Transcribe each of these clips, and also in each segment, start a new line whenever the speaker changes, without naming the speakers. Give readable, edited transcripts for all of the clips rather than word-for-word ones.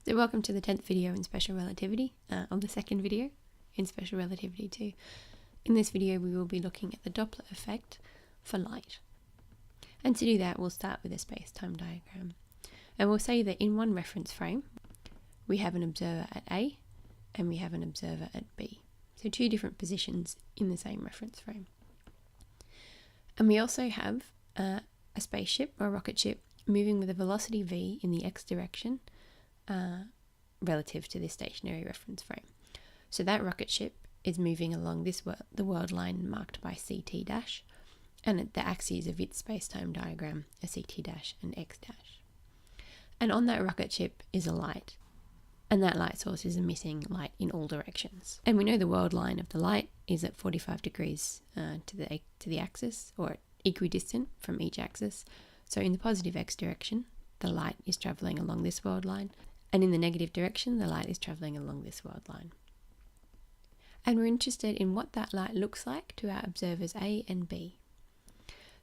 So welcome to the 10th video in Special Relativity, or the second video in Special Relativity 2. In this video we will be looking at the Doppler effect for light. And to do that we'll start with a space-time diagram. And we'll say that in one reference frame we have an observer at A and we have an observer at B. So two different positions in the same reference frame. And we also have a spaceship or a rocket ship moving with a velocity v in the x direction relative to this stationary reference frame. So that rocket ship is moving along the world line marked by CT dash, and the axes of its space-time diagram are CT dash and x dash. And on that rocket ship is a light, and that light source is emitting light in all directions. And we know the world line of the light is at 45 degrees to the axis, or equidistant from each axis. So in the positive x direction, the light is travelling along this world line, and in the negative direction, the light is travelling along this world line. And we're interested in what that light looks like to our observers A and B.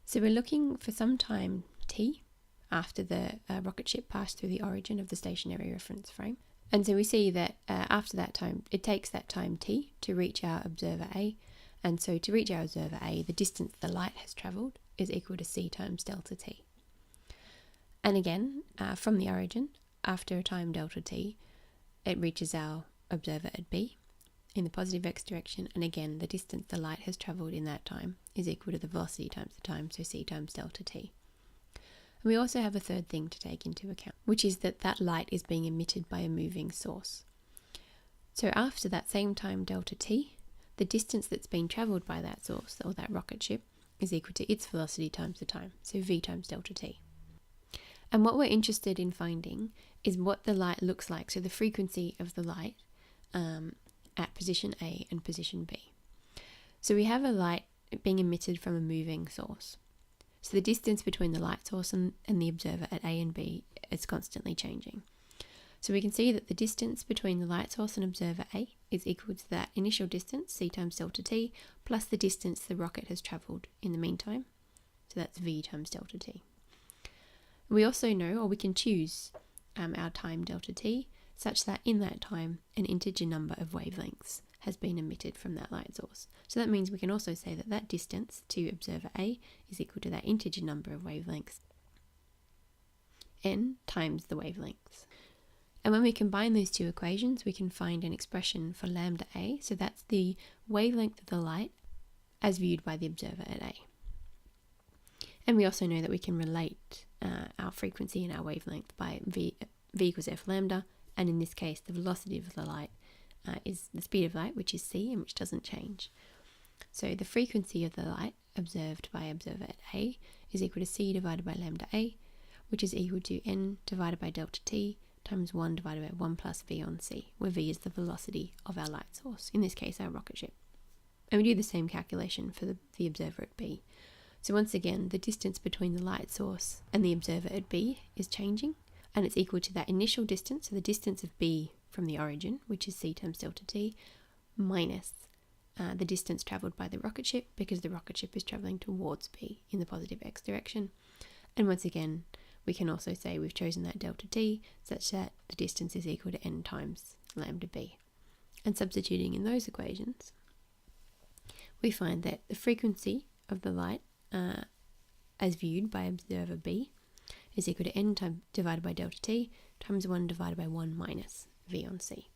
So we're looking for some time t after the rocket ship passed through the origin of the stationary reference frame. And so we see that after that time, it takes that time t to reach our observer A. And so to reach our observer A, the distance the light has travelled is equal to c times delta t. And again, from the origin, after a time delta t, it reaches our observer at B in the positive x direction, and again the distance the light has travelled in that time is equal to the velocity times the time, so c times delta t. And we also have a third thing to take into account, which is that that light is being emitted by a moving source. So after that same time delta t, the distance that's been travelled by that source, or that rocket ship, is equal to its velocity times the time, so v times delta t. And what we're interested in finding is what the light looks like, so the frequency of the light at position A and position B. So we have a light being emitted from a moving source. So the distance between the light source and the observer at A and B is constantly changing. So we can see that the distance between the light source and observer A is equal to that initial distance, c times delta t, plus the distance the rocket has travelled in the meantime. So that's v times delta t. We also know, or we can choose our time delta t, such that in that time an integer number of wavelengths has been emitted from that light source. So that means we can also say that that distance to observer A is equal to that integer number of wavelengths, n times the wavelengths. And when we combine those two equations, we can find an expression for lambda A, so that's the wavelength of the light as viewed by the observer at A. And we also know that we can relate our frequency and our wavelength by v equals f lambda, and in this case the velocity of the light is the speed of light, which is c and which doesn't change. So the frequency of the light observed by observer at A is equal to c divided by lambda A, which is equal to n divided by delta t times 1 divided by 1 plus v on c, where v is the velocity of our light source, in this case our rocket ship. And we do the same calculation for the observer at B. So once again, the distance between the light source and the observer at B is changing, and it's equal to that initial distance, so the distance of B from the origin, which is c times delta t, minus the distance travelled by the rocket ship, because the rocket ship is travelling towards B in the positive x direction. And once again, we can also say we've chosen that delta t such that the distance is equal to n times lambda b. And substituting in those equations, we find that the frequency of the light as viewed by observer B is equal to n divided by delta t times 1 divided by 1 minus v on c.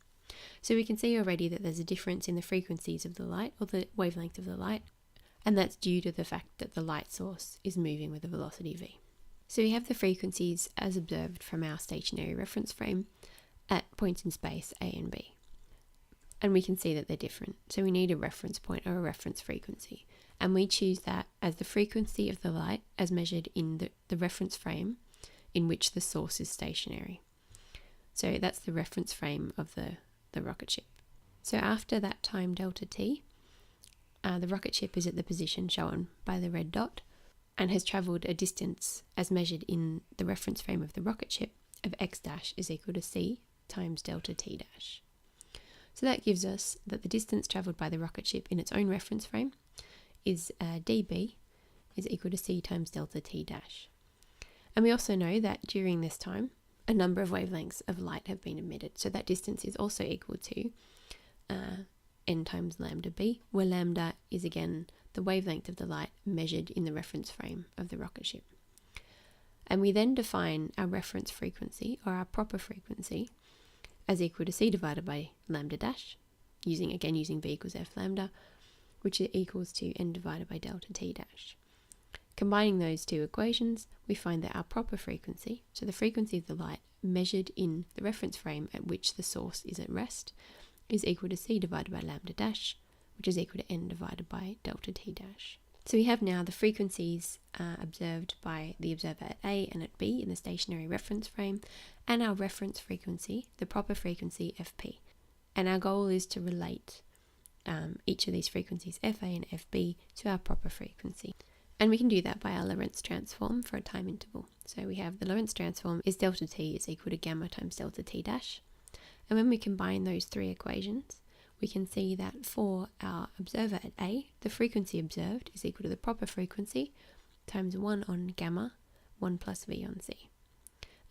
So we can see already that there's a difference in the frequencies of the light, or the wavelength of the light, and that's due to the fact that the light source is moving with a velocity v. So we have the frequencies as observed from our stationary reference frame at points in space A and B. And we can see that they're different. So we need a reference point or a reference frequency. And we choose that as the frequency of the light as measured in the reference frame in which the source is stationary. So that's the reference frame of the rocket ship. So after that time delta t, the rocket ship is at the position shown by the red dot and has travelled a distance as measured in the reference frame of the rocket ship of x dash is equal to c times delta t dash. So that gives us that the distance travelled by the rocket ship in its own reference frame is dB is equal to c times delta t dash. And we also know that during this time, a number of wavelengths of light have been emitted. So that distance is also equal to n times lambda b, where lambda is again the wavelength of the light measured in the reference frame of the rocket ship. And we then define our reference frequency, or our proper frequency, as equal to c divided by lambda dash, using v equals f lambda, which equals to n divided by delta t dash. Combining those two equations, we find that our proper frequency, so the frequency of the light measured in the reference frame at which the source is at rest, is equal to c divided by lambda dash, which is equal to n divided by delta t dash. So we have now the frequencies observed by the observer at A and at B in the stationary reference frame, and our reference frequency, the proper frequency fp. And our goal is to relate each of these frequencies, fa and fb, to our proper frequency. And we can do that by our Lorentz transform for a time interval. So we have the Lorentz transform is delta t is equal to gamma times delta t dash. And when we combine those three equations, we can see that for our observer at A, the frequency observed is equal to the proper frequency times 1 on gamma, 1 plus v on c.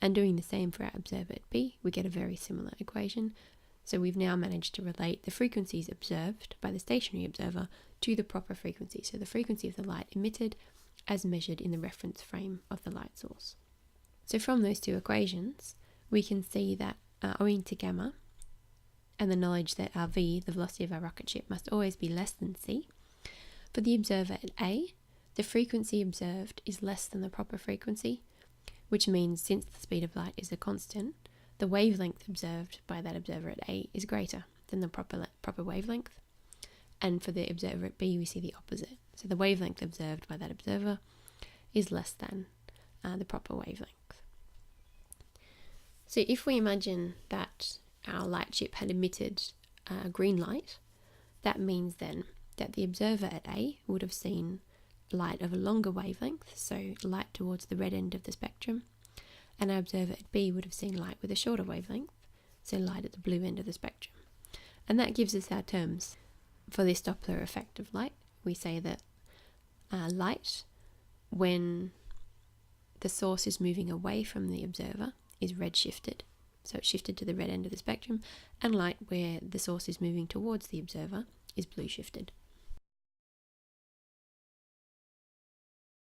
And doing the same for our observer at B, we get a very similar equation. So we've now managed to relate the frequencies observed by the stationary observer to the proper frequency, so the frequency of the light emitted as measured in the reference frame of the light source. So from those two equations, we can see that owing to gamma, and the knowledge that our v, the velocity of our rocket ship, must always be less than c, for the observer at A, the frequency observed is less than the proper frequency, which means since the speed of light is a constant, the wavelength observed by that observer at A is greater than the proper wavelength. And for the observer at B, we see the opposite. So the wavelength observed by that observer is less than the proper wavelength. So if we imagine that our light ship had emitted green light, that means then that the observer at A would have seen light of a longer wavelength, so light towards the red end of the spectrum, and our observer at B would have seen light with a shorter wavelength, so light at the blue end of the spectrum. And that gives us our terms for this Doppler effect of light. We say that light, when the source is moving away from the observer, is red shifted, so it's shifted to the red end of the spectrum, and light where the source is moving towards the observer is blue shifted.